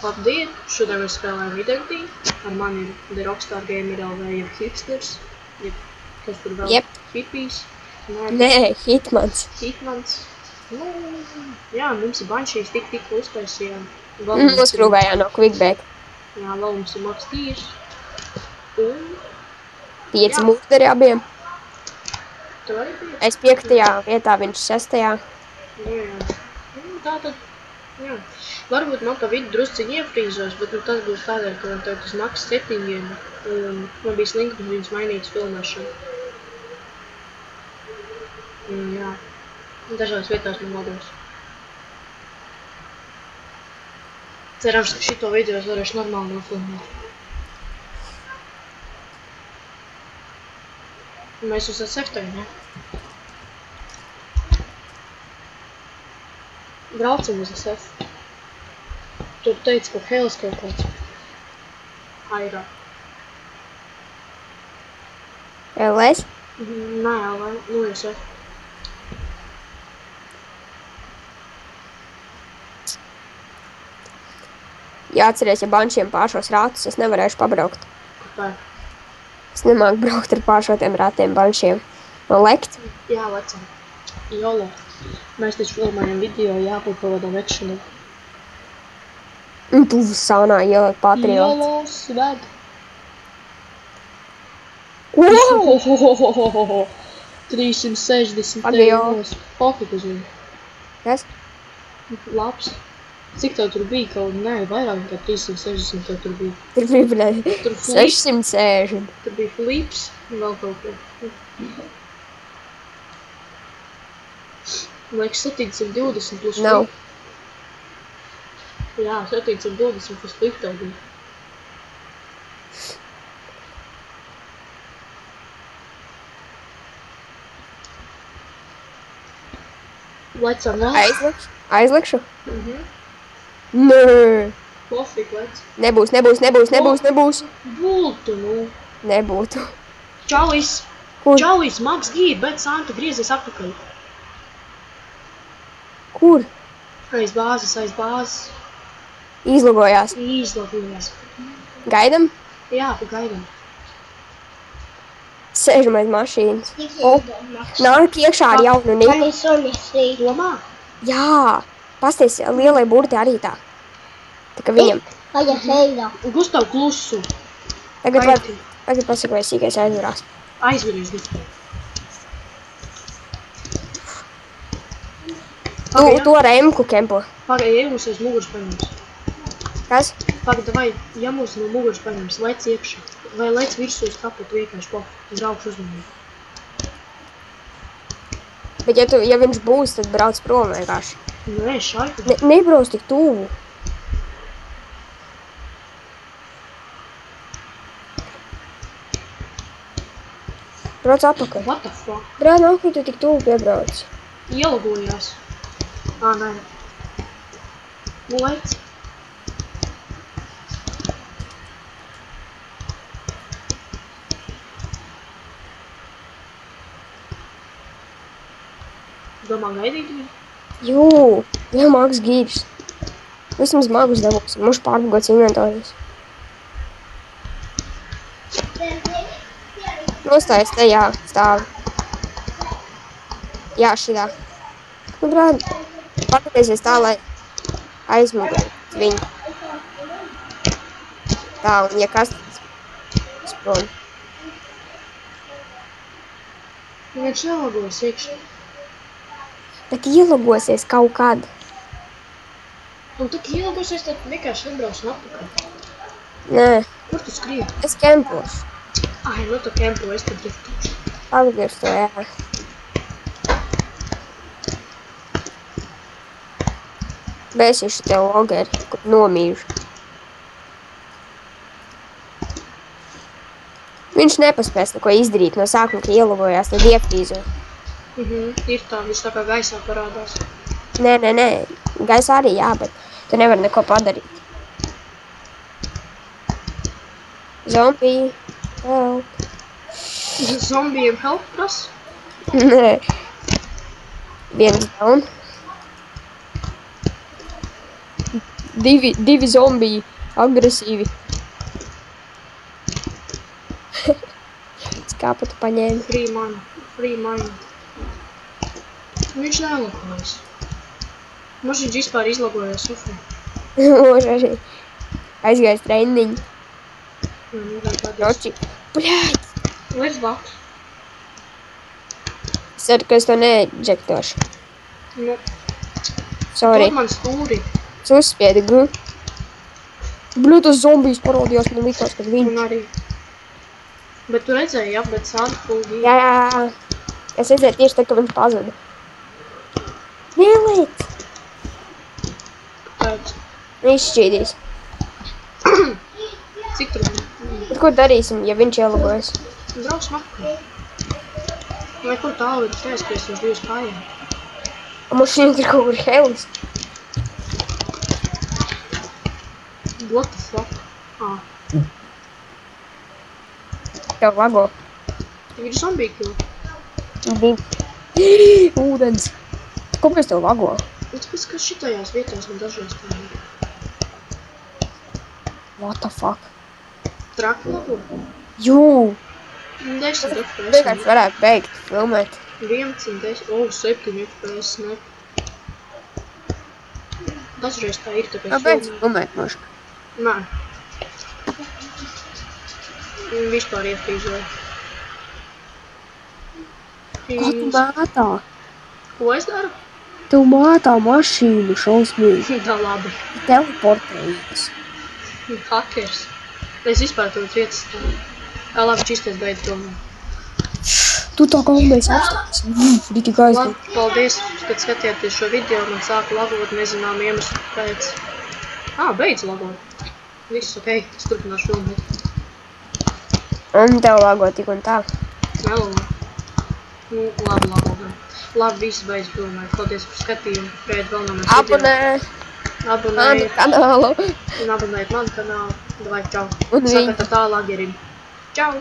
Labdien! Šodien mēs spēlējam Identity. Ar mani ir The Rockstar Gamer LV, jeb Hipsters, jeb kas tur vēl? Jep. Hippies. Nē, Hitmans. Hitmans. Nu, jā, mums ir banšīs tikko uztaisījām. Noskrūvējā no Quickback. Jā, vēl mums ir Max Tīrs. Un... 5 mūderi abiem. Tu arī biji? Es 5. vietā, viņš 6. Jā. Tātad, jā. Varbūt man pa vidu drusciņi iefrīzos, bet nu tas būs tādēļ, ka man tagad uz Max settingiem un man bija slinkums viņas mainītas filmēšanu. Jā. Dažās vietās man lados. Cerams, ka šito video es varēšu normāli nofilmēt. Mēs uz SF-tēm, ja? Braucam uz SF. Tur teica, ka Hēlis kaut kāds. Airā. LS? Nē, LV, nu SF. Jāatceries, ja banšiem pāršos rātus, es nevarēšu pabraukt. Kāpēc? Es nemāku braukt ar pāršotiem rātiem banšiem. Man lekt? Jā, lecam. Jolo. Mēs taču filmējam video, jāpapavada vekšanu. Tu sānā ieliek patriots. Jolo sved. Wow! 360 Pagajo. euros. Pofik uz viņu. Kas? Labs. Cik tev tur bija kaut? Nē, vairāk kā 360 tev tur bija. Tur bija, Tur flip. 660. Tur bija flips un vēl kaut ko. Liekas 720 plus Nav. flip. Jā, 720 plus flip tev bija. Lecam vēl? Aizlikšu? Mhm. Nē. Pofik, lec. Nebūs. Bultu, nu. Nebūtu. Čauis. Kur? Čauis, Max Gīr, bet Santa griezies atpakaļ. Kur? Aiz bāzes. Izlogojās. Izlabījās. Gaidam? Jā, pagaidām. Sēžam aiz mašīnas. Nāk iekšā ar jaunu niku. Domā? Jā. Pasties, lielai burti arī tā. Tā kā viņam. Gustav klusu. Tagad pasaka, vai sīkais aizvarās. Aizvarīs. Tu ar emku kempo. Pagaid, ja mums aiz muguras paņems. Kas? Pagaid, vai, ja mums no muguras paņems, lec iekšā. Vai lec virsū uz kaputu vienkārši pofu. Braukšu uzmanību. Bet ja viņš būs, tad brauc prom vienkārši. Nē, šaiku. Nebrauc tik tuvu. Brauc atpakaļ. What the fuck? Brāl, nav, ka tu tik tuvu piebrauc. Ielagojās. Nē. Nu, lec. Domā gaidīt viņu? Jū, jau Max Gīrs. Vismaz magus dabūsim, mums pārbugots inventorijas. Nostājas te, jā, stāvi. Jā, šitā. Nu, brāl, pakaties tā, lai aizmugurīt viņu. Tā, un ja kas, tad sprom. Viņš ielagos iekšā. Bet ielogosies kaut kad. Un tā kā ielagosies, tad vienkārši nebrauc un atpakaļ. Nē, Kur tu skrien? es kempošu. Ai, nu tu kempo, es tad driftošu. Pagaidīšu to, jā. Bēsīšu tev logeri, kur nomīžu. Viņš nepaspēs neko izdarīt no sākuma, ka ielogojās, tad iefrīzo. Ir tā, viņš tā kā gaisā parādās. Nē, gaisā arī jā, bet tu nevari neko padarīt. Zombiji, help. Zombijiem help prasa? Nē. Viens down. Divi zombiji. Agresīvi. Kāpatu paņēmi. Free mine. Viņš nelogojas. Mums viņš vispār izlogojas Sofiju. Može arī aizgājis treniņu. Roči. Bļāģ! Let's box. Es ceru, ka es to neģektošu. Nu, Sorry. dod man stūri. Es uzspiedu, gu. Bļu, tas zombijs parādījās, man likās, ka viņš. Un arī. Bet tu redzēji, jā, bet sānfulgi. Jā. Es redzēju tieši tā, ka viņš pazuda. Neliec! Pēc. Izšķīdīs. Cik tur? Bet ko darīsim, ja viņš ielogojas? Brauksim apkārt. Vai kur tālu ir tēskries uz 2 kājām? Mums šeit ir kaut kur helis. What the fuck? Tev lago. Tev ir zombiju kill. Ūdens. Kāpēc tev lago? Tāpēc, ka šitajās vietās man dažreiz pārī. What the fuck? Traki labu? Jū! 10 FPS. Vienkārši varētu beigt filmēt. 11, 10, 7 FPS, ne. Dažreiz tā ir, tāpēc Kāpēc filmēt moška? Nē. Vispār iefrīzoja. Kā tu mātā? Ko es daru? Tev mātā mašīnu šausmīgi. Tā labi. Teleportējies. Hakers. Es vispār tev vietas tā. Jā, labi, čisties beidz domā. Tu tā kā mēs apstāsim. Rīti gaisni. Labi, paldies, kad skatījāties šo video. Man sāka lagot, nezinām iemeslu pēc. Beidz lagot. Viss ok, es turpināšu filmēt. Un tev lago tik un tā. Nelago. Nu, labi. Labi, viss beidz filmēt. Paldies par skatījumu. Pēc vēl no mēs video. Abonējiet kanālu. Un abonējiet manu kanālu. Davai, čau. Un viņu. Sakot ar tālāk, Gerim. Čau.